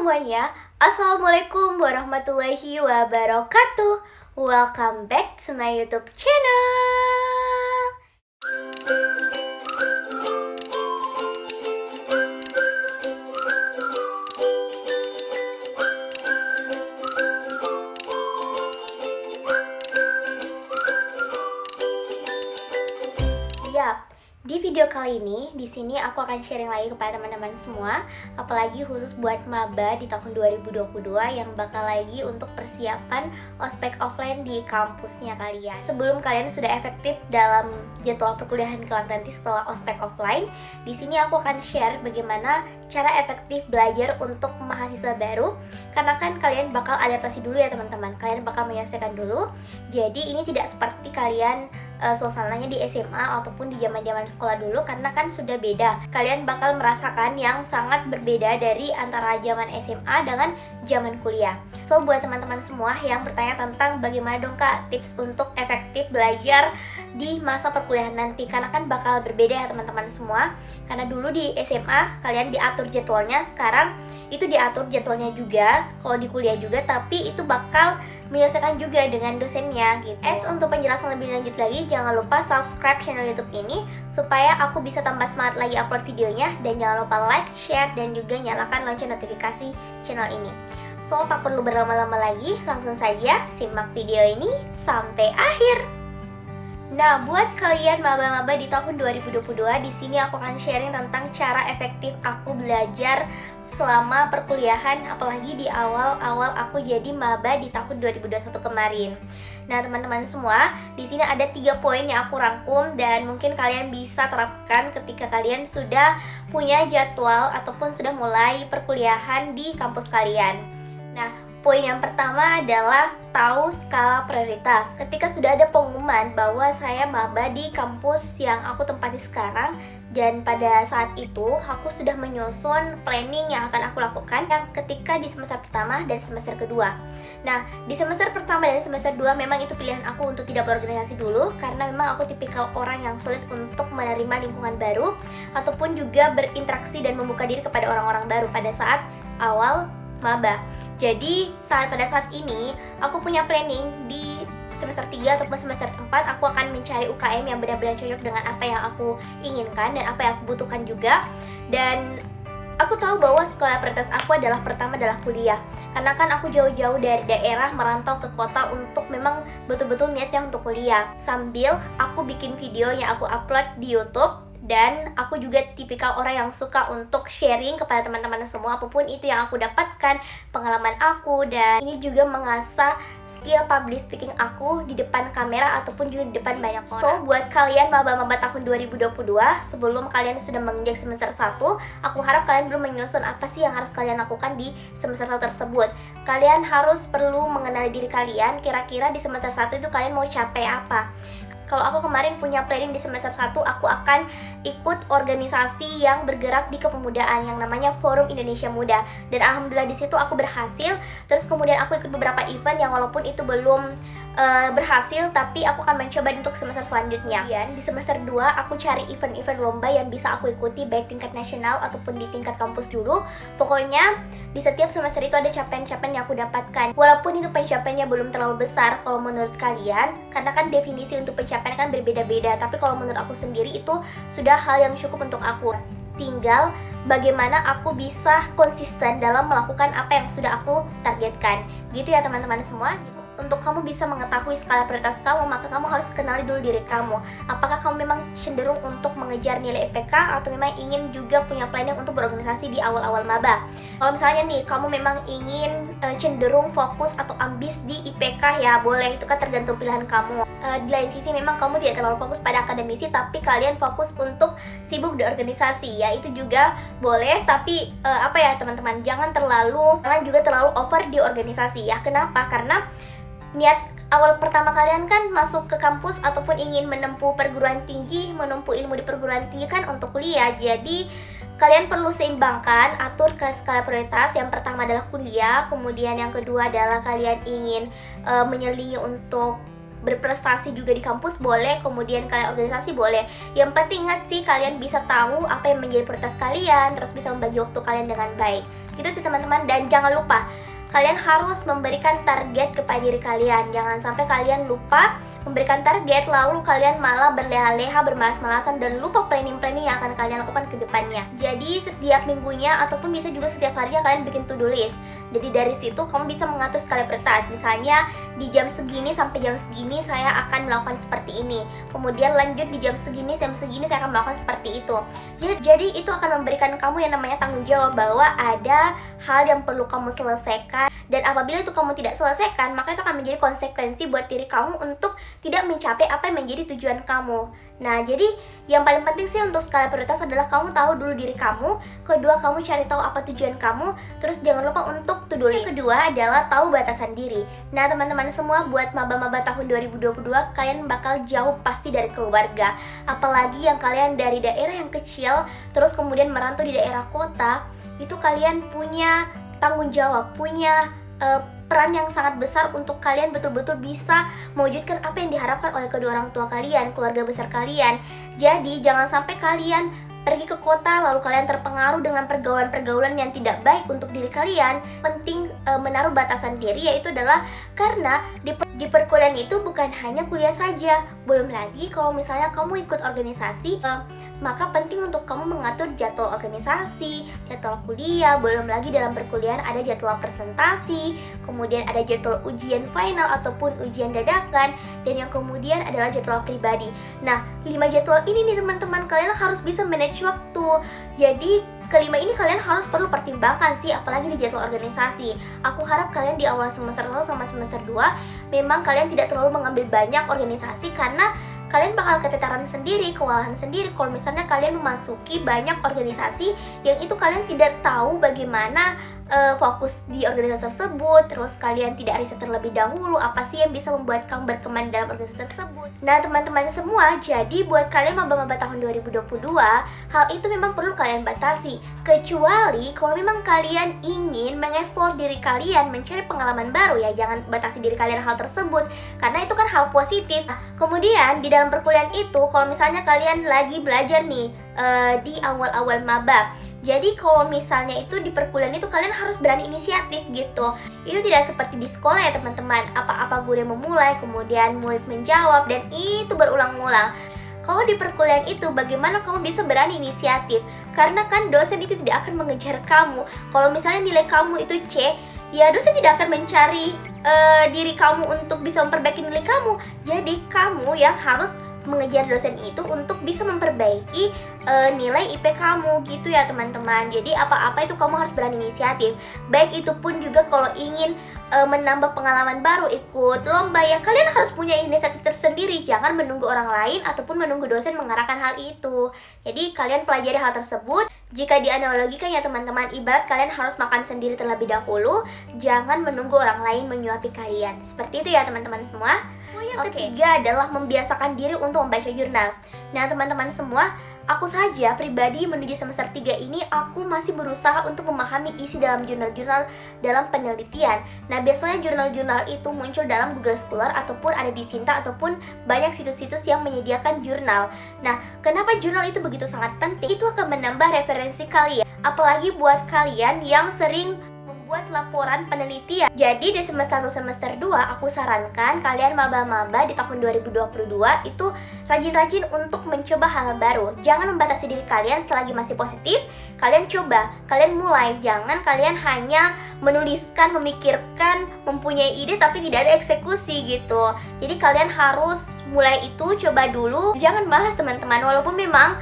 semuanya, Assalamualaikum warahmatullahi wabarakatuh. Welcome back to my YouTube channel. Yap, di video kali ini, di sini aku akan sharing lagi kepada teman-teman semua, apalagi khusus buat maba di tahun 2022 yang bakal lagi untuk persiapan ospek offline di kampusnya kalian. Sebelum kalian sudah efektif dalam jadwal perkuliahan kelak nanti setelah ospek offline, di sini aku akan share bagaimana cara efektif belajar untuk mahasiswa baru, karena kan kalian bakal adaptasi dulu ya teman-teman, kalian bakal menyelesaikan dulu. Jadi ini tidak seperti kalian suasananya di SMA ataupun di zaman-zaman sekolah dulu, karena kan sudah beda. Kalian bakal merasakan yang sangat berbeda dari antara zaman SMA dengan zaman kuliah. So buat teman-teman semua yang bertanya tentang bagaimana dong Kak tips untuk efektif belajar di masa perkuliahan nanti, karena kan bakal berbeda ya teman-teman semua. Karena dulu di SMA kalian diatur jadwalnya, sekarang itu diatur jadwalnya juga kalau di kuliah juga, tapi itu bakal menyelesaikan juga dengan dosennya gitu. Untuk penjelasan lebih lanjut lagi, jangan lupa subscribe channel YouTube ini supaya aku bisa tambah semangat lagi upload videonya, dan jangan lupa like, share, dan juga nyalakan lonceng notifikasi channel ini. So, tak perlu berlama-lama lagi, langsung saja simak video ini sampai akhir. Nah, buat kalian maba-maba di tahun 2022, di sini aku akan sharing tentang cara efektif aku belajar selama perkuliahan, apalagi di awal-awal aku jadi maba di tahun 2021 kemarin. Nah, teman-teman semua, di sini ada 3 poin yang aku rangkum dan mungkin kalian bisa terapkan ketika kalian sudah punya jadwal ataupun sudah mulai perkuliahan di kampus kalian. Nah, poin yang pertama adalah tahu skala prioritas. Ketika sudah ada pengumuman bahwa saya maba di kampus yang aku tempati sekarang, dan pada saat itu aku sudah menyusun planning yang akan aku lakukan yang ketika di semester pertama dan semester kedua. Nah, di semester pertama dan semester 2 memang itu pilihan aku untuk tidak berorganisasi dulu, karena memang aku tipikal orang yang sulit untuk menerima lingkungan baru ataupun juga berinteraksi dan membuka diri kepada orang-orang baru pada saat awal maba. Jadi pada saat ini aku punya planning di semester 3 ataupun semester 4 aku akan mencari UKM yang benar-benar cocok dengan apa yang aku inginkan dan apa yang aku butuhkan juga. Dan aku tahu bahwa sekolah prioritas aku adalah pertama adalah kuliah, karena kan aku jauh-jauh dari daerah merantau ke kota untuk memang betul-betul niatnya untuk kuliah, sambil aku bikin video yang aku upload di YouTube. Dan aku juga tipikal orang yang suka untuk sharing kepada teman-teman semua apapun itu yang aku dapatkan, pengalaman aku, dan ini juga mengasah skill public speaking aku di depan kamera ataupun juga di depan banyak orang. So, buat kalian maba-maba tahun 2022, sebelum kalian sudah menginjak semester 1, aku harap kalian belum menyusun apa sih yang harus kalian lakukan di semester 1 tersebut. Kalian harus perlu mengenali diri kalian, kira-kira di semester 1 itu kalian mau capai apa. Kalau aku kemarin punya planning di semester 1, aku akan ikut organisasi yang bergerak di kepemudaan yang namanya Forum Indonesia Muda. Dan alhamdulillah di situ aku berhasil. Terus kemudian aku ikut beberapa event yang walaupun itu belum berhasil, tapi aku akan mencoba untuk semester selanjutnya. Dan di semester 2 aku cari event-event lomba yang bisa aku ikuti baik tingkat nasional ataupun di tingkat kampus dulu. Pokoknya di setiap semester itu ada capaian-capaian yang aku dapatkan. Walaupun itu pencapaiannya belum terlalu besar kalau menurut kalian, karena kan definisi untuk pencapaian kan berbeda-beda, tapi kalau menurut aku sendiri itu sudah hal yang cukup untuk aku. Tinggal bagaimana aku bisa konsisten dalam melakukan apa yang sudah aku targetkan. Gitu ya teman-teman semua. Untuk kamu bisa mengetahui skala prioritas kamu, maka kamu harus kenali dulu diri kamu. Apakah kamu memang cenderung untuk mengejar nilai IPK atau memang ingin juga punya planning untuk berorganisasi di awal-awal maba. Kalau misalnya nih, kamu memang ingin cenderung fokus atau ambis di IPK, ya boleh, itu kan tergantung pilihan kamu. Di lain sisi memang kamu tidak terlalu fokus pada akademisi, tapi kalian fokus untuk sibuk di organisasi, ya itu juga boleh. Tapi apa ya teman-teman, jangan juga terlalu over di organisasi ya. Kenapa? Karena niat awal pertama kalian kan masuk ke kampus ataupun ingin menempuh perguruan tinggi, menempuh ilmu di perguruan tinggi kan untuk kuliah. Jadi kalian perlu seimbangkan, atur ke skala prioritas. Yang pertama adalah kuliah, kemudian yang kedua adalah kalian ingin menyelingi untuk berprestasi juga di kampus boleh, kemudian kalian organisasi boleh. Yang penting ingat sih, kalian bisa tahu apa yang menjadi prioritas kalian, terus bisa membagi waktu kalian dengan baik. Gitu sih teman-teman. Dan jangan lupa, kalian harus memberikan target kepada diri kalian. Jangan sampai kalian lupa memberikan target, lalu kalian malah berleha-leha, bermalas-malasan, dan lupa planning-planning yang akan kalian lakukan ke depannya. Jadi setiap minggunya ataupun bisa juga setiap harinya kalian bikin to-do list. Jadi dari situ kamu bisa mengatur skala prioritas. Misalnya di jam segini sampai jam segini saya akan melakukan seperti ini. Kemudian lanjut di jam segini sampai segini saya akan melakukan seperti itu. Jadi itu akan memberikan kamu yang namanya tanggung jawab bahwa ada hal yang perlu kamu selesaikan. Dan apabila itu kamu tidak selesaikan, maka itu akan menjadi konsekuensi buat diri kamu untuk tidak mencapai apa yang menjadi tujuan kamu. Nah, jadi yang paling penting sih untuk skala prioritas adalah kamu tahu dulu diri kamu. Kedua, kamu cari tahu apa tujuan kamu. Terus jangan lupa untuk to-do list. Yang kedua adalah tahu batasan diri. Nah, teman-teman semua, buat maba-maba tahun 2022, kalian bakal jauh pasti dari keluarga. Apalagi yang kalian dari daerah yang kecil, terus kemudian merantau di daerah kota, itu kalian punya tanggung jawab, punya peran yang sangat besar untuk kalian betul-betul bisa mewujudkan apa yang diharapkan oleh kedua orang tua kalian, keluarga besar kalian. Jadi jangan sampai kalian pergi ke kota lalu kalian terpengaruh dengan pergaulan-pergaulan yang tidak baik untuk diri kalian. Penting menaruh batasan diri, yaitu adalah karena di perkuliahan itu bukan hanya kuliah saja. Belum lagi kalau misalnya kamu ikut organisasi, maka penting untuk kamu mengatur jadwal organisasi, jadwal kuliah. Belum lagi dalam perkuliahan ada jadwal presentasi, kemudian ada jadwal ujian final ataupun ujian dadakan, dan yang kemudian adalah jadwal pribadi. Nah, 5 jadwal ini nih teman-teman, kalian harus bisa manage waktu. Jadi kelima ini kalian harus perlu pertimbangkan sih, apalagi di jadwal organisasi. Aku harap kalian di awal semester 1 sama semester 2 memang kalian tidak terlalu mengambil banyak organisasi, karena kalian bakal keteteran sendiri, kewalahan sendiri kalau misalnya kalian memasuki banyak organisasi yang itu kalian tidak tahu bagaimana fokus di organisasi tersebut. Terus kalian tidak riset terlebih dahulu apa sih yang bisa membuat kamu berkembang dalam organisasi tersebut. Nah teman-teman semua, jadi buat kalian maba-maba tahun 2022, hal itu memang perlu kalian batasi. Kecuali kalau memang kalian ingin mengeksplor diri kalian, mencari pengalaman baru, ya jangan batasi diri kalian hal tersebut, karena itu kan hal positif. Nah, kemudian di dalam perkuliahan itu, kalau misalnya kalian lagi belajar nih di awal-awal maba, jadi kalau misalnya itu di perkuliahan itu kalian harus berani inisiatif gitu. Itu tidak seperti di sekolah ya teman-teman, apa-apa guru yang memulai, kemudian murid menjawab, dan itu berulang-ulang. Kalau di perkuliahan itu bagaimana kamu bisa berani inisiatif? Karena kan dosen itu tidak akan mengejar kamu. Kalau misalnya nilai kamu itu C, ya dosen tidak akan mencari diri kamu untuk bisa memperbaiki nilai kamu. Jadi kamu yang harus mengejar dosen itu untuk bisa memperbaiki nilai IP kamu gitu ya teman-teman. Jadi apa-apa itu kamu harus berani inisiatif. Baik itu pun juga kalau ingin menambah pengalaman baru, ikut lomba, ya kalian harus punya inisiatif tersendiri. Jangan menunggu orang lain ataupun menunggu dosen mengarahkan hal itu. Jadi kalian pelajari hal tersebut. Jika dianalogikan ya teman-teman, ibarat kalian harus makan sendiri terlebih dahulu, jangan menunggu orang lain menyuapi kalian. Seperti itu ya teman-teman semua. Yang ketiga adalah membiasakan diri untuk membaca jurnal. Nah teman-teman semua, aku saja pribadi menuju semester 3 ini, aku masih berusaha untuk memahami isi dalam jurnal-jurnal dalam penelitian. Nah biasanya jurnal-jurnal itu muncul dalam Google Scholar ataupun ada di Sinta ataupun banyak situs-situs yang menyediakan jurnal. Nah kenapa jurnal itu begitu sangat penting? Itu akan menambah referensi kalian, apalagi buat kalian yang sering buat laporan penelitian. Jadi di semester 1 semester 2 aku sarankan kalian maba-maba di tahun 2022 itu rajin-rajin untuk mencoba hal baru. Jangan membatasi diri kalian selagi masih positif. Kalian coba, kalian mulai. Jangan kalian hanya menuliskan, memikirkan, mempunyai ide tapi tidak ada eksekusi gitu. Jadi kalian harus mulai itu, coba dulu. Jangan malas teman-teman, walaupun memang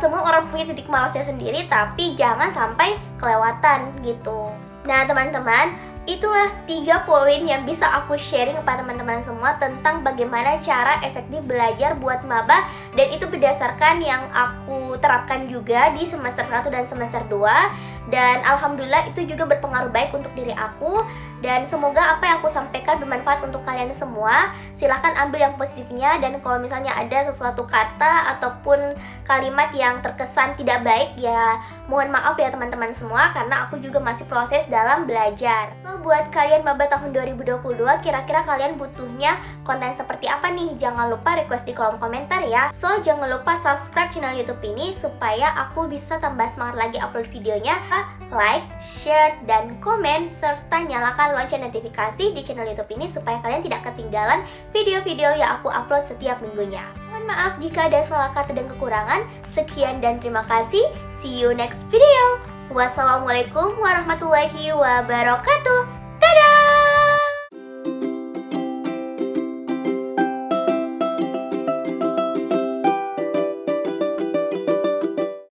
semua orang punya titik malasnya sendiri, tapi jangan sampai kelewatan gitu. Nah teman-teman, itulah 3 poin yang bisa aku sharing kepada teman-teman semua tentang bagaimana cara efektif belajar buat maba. Dan itu berdasarkan yang aku terapkan juga di semester 1 dan semester 2. Dan alhamdulillah itu juga berpengaruh baik untuk diri aku. Dan semoga apa yang aku sampaikan bermanfaat untuk kalian semua. Silahkan ambil yang positifnya, dan kalau misalnya ada sesuatu kata ataupun kalimat yang terkesan tidak baik, ya mohon maaf ya teman-teman semua, karena aku juga masih proses dalam belajar. So buat kalian maba tahun 2022, kira-kira kalian butuhnya konten seperti apa nih? Jangan lupa request di kolom komentar ya. So, jangan lupa subscribe channel YouTube ini supaya aku bisa tambah semangat lagi upload videonya. Like, share, dan komen, serta nyalakan lonceng notifikasi di channel YouTube ini supaya kalian tidak ketinggalan video-video yang aku upload setiap minggunya. Mohon maaf jika ada salah kata dan kekurangan. Sekian dan terima kasih. See you next video. Wassalamualaikum warahmatullahi wabarakatuh.